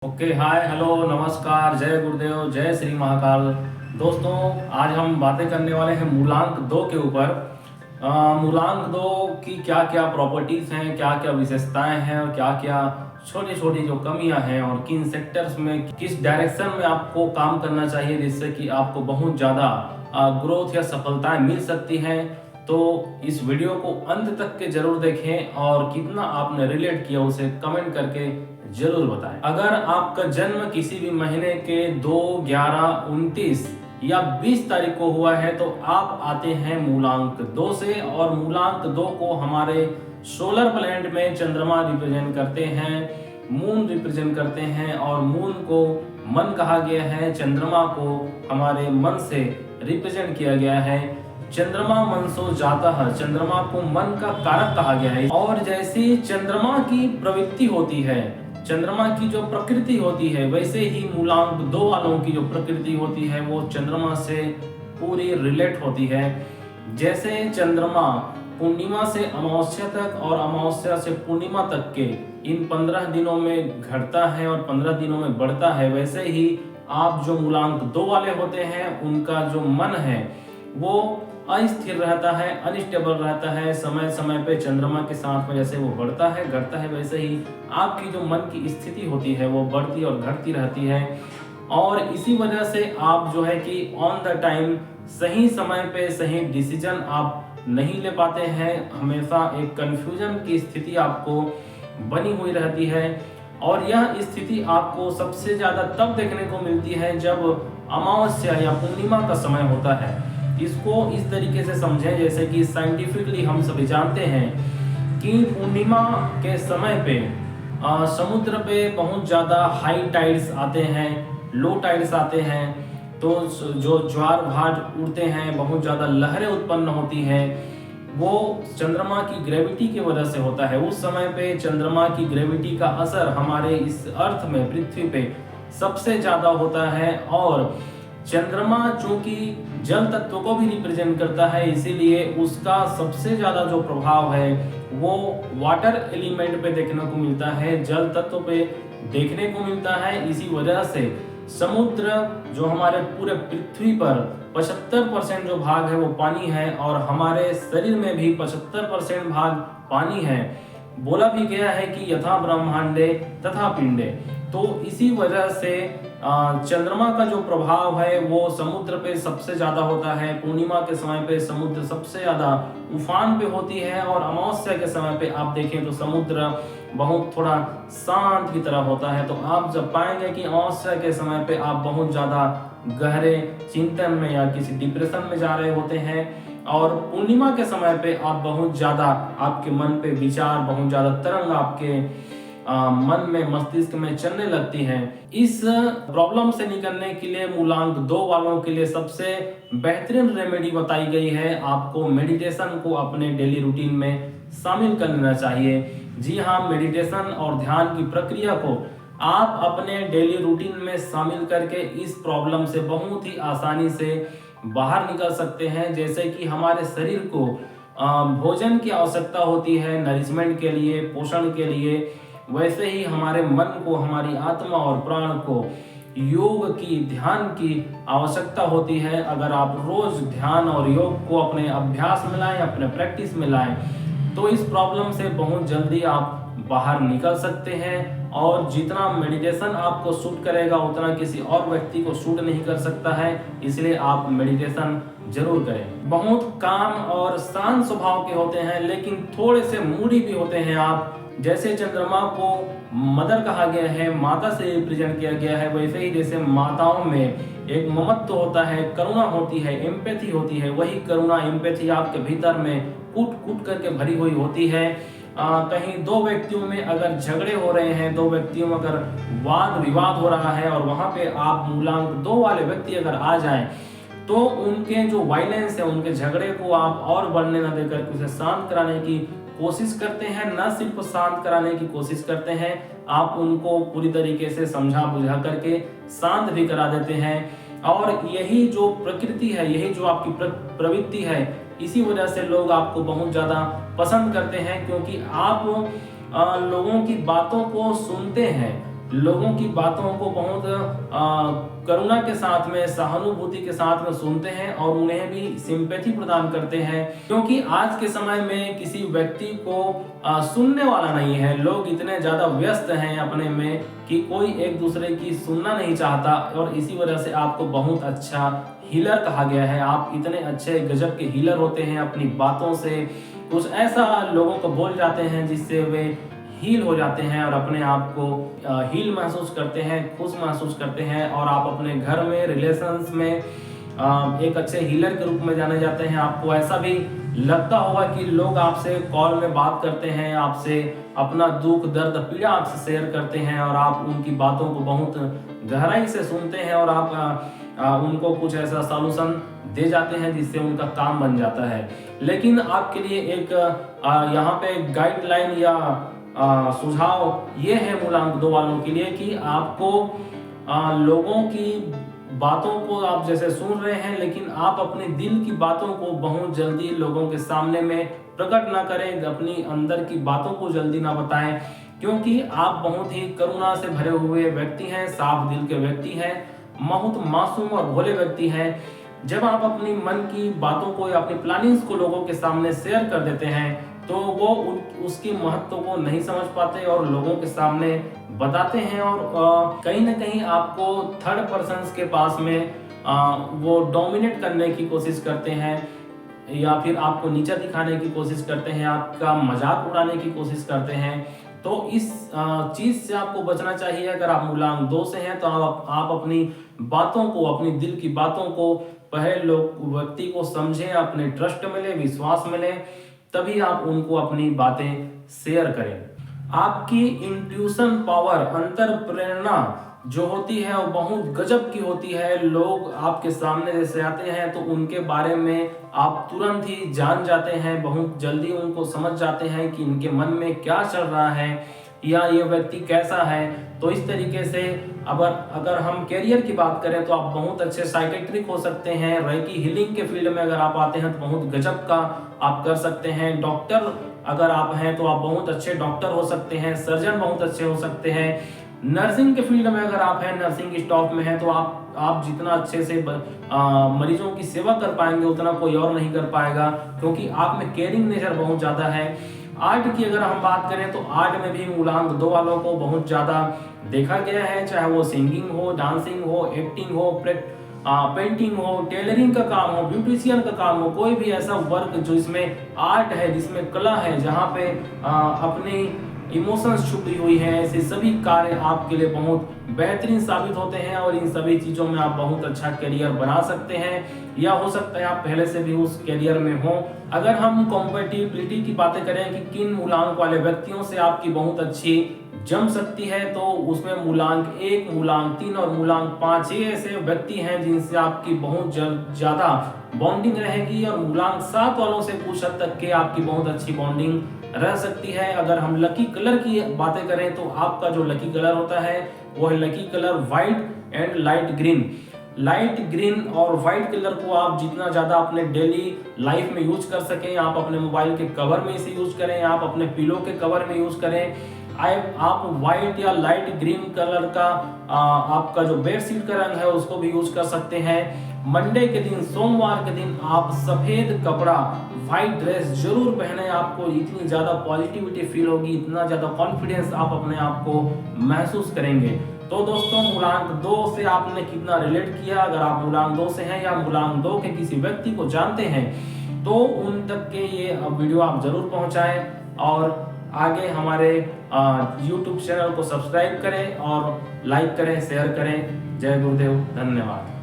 Okay, हाय, hello, नमस्कार, जय गुरुदेव, जय श्री महाकाल। दोस्तों, आज हम बातें करने वाले हैं मूलांक दो के ऊपर। मूलांक दो की क्या क्या प्रॉपर्टीज हैं, क्या क्या विशेषताएं हैं और क्या क्या छोटी छोटी जो कमियां हैं और किन सेक्टर्स में किस डायरेक्शन में आपको काम करना चाहिए जिससे कि आपको बहुत ज़्यादा ग्रोथ या सफलताएं मिल सकती हैं। तो इस वीडियो को अंत तक के जरूर देखें और कितना आपने रिलेट किया उसे कमेंट करके जरूर बताएं। अगर आपका जन्म किसी भी महीने के 2, 11, 29 या 20 तारीख को हुआ है तो आप आते हैं मूलांक 2 से। और मूलांक 2 को हमारे सोलर प्लैनेट में चंद्रमा रिप्रेजेंट करते हैं, मून रिप्रेजेंट करते हैं और मून को मन कहा गया है, चंद्रमा को हमारे मन से रिप्रेजेंट किया गया है। चंद्रमा मन सो जाता है, चंद्रमा को मन का कारक कहा गया है। और जैसी चंद्रमा की प्रवृत्ति होती है, चंद्रमा की जो प्रकृति होती है, वैसे ही मूलांक 2 वालों की जो प्रकृति होती है वो चंद्रमा से पूरी रिलेट होती है। जैसे चंद्रमा पूर्णिमा से अमावस्या तक और अमावस्या से पूर्णिमा तक के इन 15 दिनों में घटता है और 15 दिनों में बढ़ता है, वैसे ही आप जो मूलांक 2 वाले होते हैं उनका जो मन है वो अस्थिर रहता है, अनस्टेबल रहता है। समय समय पे चंद्रमा के साथ में जैसे वो बढ़ता है घटता है, वैसे ही आपकी जो मन की स्थिति होती है वो बढ़ती और घटती रहती है। और इसी वजह से आप जो है कि ऑन द टाइम सही समय पे सही डिसीजन आप नहीं ले पाते हैं। हमेशा एक कंफ्यूजन की स्थिति आपको बनी हुई रहती है। और यह स्थिति आपको सबसे ज्यादा तब देखने को मिलती है जब अमावस्या या पूर्णिमा का समय होता है। इसको इस तरीके से समझें जैसे कि साइंटिफिकली हम सभी जानते हैं कि पूर्णिमा के समय पे समुद्र पे बहुत ज़्यादा हाई टाइड्स आते हैं, लो टाइड्स आते हैं। तो जो ज्वार भाट उड़ते हैं, बहुत ज़्यादा लहरें उत्पन्न होती हैं, वो चंद्रमा की ग्रेविटी की वजह से होता है। उस समय पे चंद्रमा की ग्रेविटी का असर हमारे इस अर्थ में, पृथ्वी पे सबसे ज़्यादा होता है। और चंद्रमा चूंकि जल तत्व को भी रिप्रेजेंट करता है, इसीलिए उसका सबसे ज्यादा जो प्रभाव है वो वाटर एलिमेंट पे देखने को मिलता है, जल तत्व पे देखने को मिलता है। इसी वजह से समुद्र जो हमारे पूरे पृथ्वी पर 75% जो भाग है वो पानी है और हमारे शरीर में भी 75% भाग पानी है। बोला भी गया है कि यथा ब्रह्मांडे तथा पिंडे। तो इसी वजह से चंद्रमा का जो प्रभाव है वो समुद्र पे सबसे ज्यादा होता है। पूर्णिमा के समय पे समुद्र सबसे ज्यादा उफान पे होती है और अमावस्या के समय पे आप देखें तो समुद्र बहुत थोड़ा शांत की तरह होता है। तो आप जब पाएंगे कि अमावस्या के समय पे आप बहुत ज्यादा गहरे चिंतन में या किसी डिप्रेशन में जा रहे होते हैं, और पूर्णिमा के समय पे आप बहुत ज्यादा, आपके मन पे विचार बहुत ज्यादा तरंग आपके मन में, मस्तिष्क में चलने लगती हैं। इस प्रॉब्लम से निकलने के लिए मूलांक 2 वालों के लिए सबसे बेहतरीन रेमेडी बताई गई है, आपको मेडिटेशन को अपने डेली रूटीन में शामिल कर लेना चाहिए। जी हाँ, मेडिटेशन और ध्यान की प्रक्रिया को आप अपने डेली रूटीन में शामिल करके इस प्रॉब्लम से बहुत ही आसानी से बाहर निकल सकते हैं। जैसे कि हमारे शरीर को भोजन की आवश्यकता होती है नरिशमेंट के लिए, पोषण के लिए, वैसे ही हमारे मन को, हमारी आत्मा और प्राण को योग की, ध्यान की आवश्यकता होती है। अगर आप रोज ध्यान और योग को अपने अभ्यास में लाएं, अपने प्रैक्टिस में लाएं, तो इस प्रॉब्लम से बहुत जल्दी आप बाहर निकल सकते हैं। और जितना मेडिटेशन आपको सूट करेगा उतना किसी और व्यक्ति को सूट नहीं कर सकता है, इसलिए आप मेडिटेशन जरूर करें। बहुत काम और शांत स्वभाव के होते हैं लेकिन थोड़े से मूडी भी होते हैं आप। जैसे चंद्रमा को मदर कहा गया है, माता से रिप्रेजेंट किया गया है, वैसे ही जैसे माताओं में एक ममत्व होता है, करुणा होती है, एम्पैथी होती है, वही करुणा, एम्पैथी आपके भीतर में कूट कूट करके भरी हुई होती है। कहीं 2 व्यक्तियों में अगर झगड़े हो रहे हैं, 2 व्यक्तियों में अगर वाद विवाद हो रहा है और वहां पे आप मूलांक 2 वाले व्यक्ति अगर आ जाएं तो उनके जो वायलेंस है, उनके झगड़े को आप और बढ़ने न देकर उसे शांत कराने की कोशिश करते हैं। न सिर्फ शांत कराने की कोशिश करते हैं, आप उनको पूरी तरीके से समझा बुझा करके शांत भी करा देते हैं। और यही जो प्रकृति है, यही जो आपकी प्रवृत्ति है, इसी वजह से लोग आपको बहुत ज्यादा पसंद करते हैं, क्योंकि आप लोगों की बातों को सुनते हैं, लोगों की बातों को बहुत करुणा के साथ में, सहानुभूति के साथ में सुनते हैं और उन्हें भी सिंपैथी प्रदान करते हैं, क्योंकि आज के समय में किसी व्यक्ति को सुनने वाला नहीं है। लोग इतने ज्यादा व्यस्त हैं अपने में कि कोई एक दूसरे की सुनना नहीं चाहता, और इसी वजह से आपको बहुत अच्छा हीलर कहा गया है। आप इतने अच्छे गजब के हीलर होते हैं, अपनी बातों से कुछ ऐसा लोगों को बोल जाते हैं जिससे वे हील हो जाते हैं और अपने आप को हील महसूस करते हैं, खुश महसूस करते हैं, और आप अपने घर में, रिलेशंस में एक अच्छे हीलर के रूप में जाने जाते हैं। आपको ऐसा भी लगता होगा कि लोग आपसे कॉल में बात करते हैं, आपसे अपना दुख दर्द पीड़ा आपसे शेयर करते हैं, और आप उनकी बातों को बहुत गहराई से सुनते हैं, और आप उनको कुछ ऐसा सॉल्यूशन दे जाते हैं जिससे उनका काम बन जाता है। लेकिन आपके लिए एक यहाँ पे गाइडलाइन या सुझाव ये है मूलांक 2 वालों के लिए कि आपको लोगों की बातों को आप जैसे सुन रहे हैं, लेकिन आप अपने दिल की बातों को बहुत जल्दी लोगों के सामने में प्रकट ना करें, अपनी अंदर की बातों को जल्दी ना बताएं, क्योंकि आप बहुत ही करुणा से भरे हुए व्यक्ति हैं, साफ दिल के व्यक्ति हैं, बहुत मासूम और भोले व्यक्ति हैं। जब आप अपनी मन की बातों को या अपनी प्लानिंग्स को लोगों के सामने शेयर कर देते हैं, तो वो उसकी महत्व को नहीं समझ पाते और लोगों के सामने बताते हैं, और कहीं ना कहीं आपको थर्ड पर्सन के पास में वो डोमिनेट करने की कोशिश करते हैं, या फिर आपको नीचा दिखाने की कोशिश करते हैं, आपका मजाक उड़ाने की कोशिश करते हैं। तो इस चीज से आपको बचना चाहिए। अगर आप मूलांक 2 से हैं तो आप अपनी बातों को, अपनी दिल की बातों को पहले लोग व्यक्ति को समझें, अपने ट्रस्ट मिले, विश्वास मिले, तभी आप उनको अपनी बातें शेयर करें। आपकी इंट्यूशन पावर, अंतर प्रेरणा जो होती है वो बहुत गजब की होती है। लोग आपके सामने जैसे आते हैं तो उनके बारे में आप तुरंत ही जान जाते हैं, बहुत जल्दी उनको समझ जाते हैं कि इनके मन में क्या चल रहा है या ये व्यक्ति कैसा है। तो इस तरीके से अगर हम कैरियर की बात करें तो आप बहुत अच्छे साइकेट्रिक हो सकते हैं। रेकी हीलिंग के फील्ड में अगर आप आते हैं तो बहुत गजब का आप कर सकते हैं। डॉक्टर अगर आप हैं तो आप बहुत अच्छे डॉक्टर हो सकते हैं। सर्जन बहुत अच्छे हो सकते हैं। नर्सिंग के फील्ड में अगर आप हैं, नर्सिंग स्टाफ में हैं, तो आप जितना अच्छे से मरीजों की सेवा कर पाएंगे उतना कोई और नहीं कर पाएगा, क्योंकि आप में केयरिंग नेचर बहुत ज्यादा है। आर्ट की अगर हम बात करें तो आर्ट में भी मूलांक 2 वालों को बहुत ज्यादा देखा गया है, चाहे वो सिंगिंग हो, डांसिंग हो, एक्टिंग हो, पेंटिंग हो, टेलरिंग का काम हो, ब्यूटिशियन का काम हो, कोई भी ऐसा वर्क जो इसमें आर्ट है, जिसमें कला है, जहाँ पे अपनी इमोशंस छुपी हुई है, ऐसे सभी कार्य आपके लिए बहुत बेहतरीन साबित होते हैं, और इन सभी चीजों में आप बहुत अच्छा करियर बना सकते हैं, या हो सकता है आप पहले से भी उस करियर में हो। अगर हम कॉम्पेटिबिलिटी की बातें करें कि किन मूलांक वाले व्यक्तियों से आपकी बहुत अच्छी जम सकती है, तो उसमें मूलांक 1, मूलांक 3 और मूलांक 5 ये ऐसे व्यक्ति हैं जिनसे आपकी बहुत ज्यादा बॉन्डिंग रहेगी, और मूलांक 7 वालों से कुछ हद तक के आपकी बहुत अच्छी बॉन्डिंग रह सकती है। अगर हम लकी कलर की बातें करें तो आपका जो लकी कलर होता है वो है lucky colour white and light green. Light green और व्हाइट कलर को आप जितना ज्यादा अपने डेली लाइफ में यूज कर सकें, आप अपने मोबाइल के कवर में इसे यूज करें, आप अपने पिलो के कवर में यूज करें। आप व्हाइट या लाइट ग्रीन कलर का आपका जो बेडशीट का रंग है उसको भी यूज कर सकते हैं। मंडे के दिन, सोमवार के दिन आप सफेद कपड़ा, व्हाइट ड्रेस जरूर पहने। आपको इतनी ज्यादा पॉजिटिविटी फील होगी, इतना ज्यादा कॉन्फिडेंस आप अपने आप को महसूस करेंगे। तो दोस्तों, मूलांक 2 से आपने कितना रिलेट किया? अगर आप मूलांक 2 से हैं या मूलांक 2 के किसी व्यक्ति को जानते हैं तो उन तक के ये वीडियो आप जरूर पहुंचाएं, और आगे हमारे YouTube चैनल को सब्सक्राइब करें और लाइक करें, शेयर करें। जय गुरुदेव, धन्यवाद।